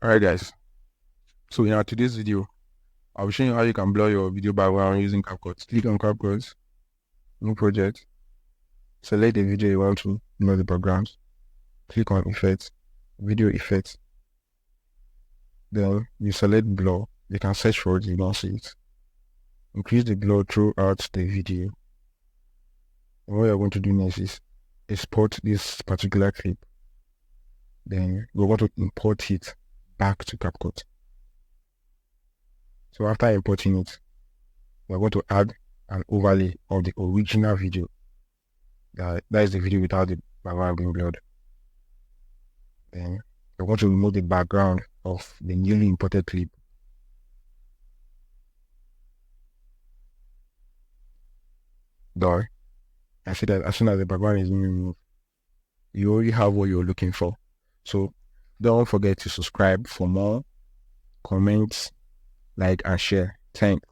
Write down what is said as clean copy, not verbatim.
Alright guys, so in our today's video, I'll be showing you how you can blur your video background using CapCut. Click on CapCut, new project, select the video you want to blur the background, click on effects, video effects, then you select blur, you can search for it, you don't see it. Increase the blur throughout the video. And what you're going to do next is export this particular clip, then we're going to import it back to CapCut. So after importing it, we're going to add an overlay of the original video. That is the video without the background being blurred. Then we're going to remove the background of the newly imported clip. Done. I see that as soon as the background is being removed, you already have what you're looking for. So don't forget to subscribe for more. Comments, like, and share. Thanks.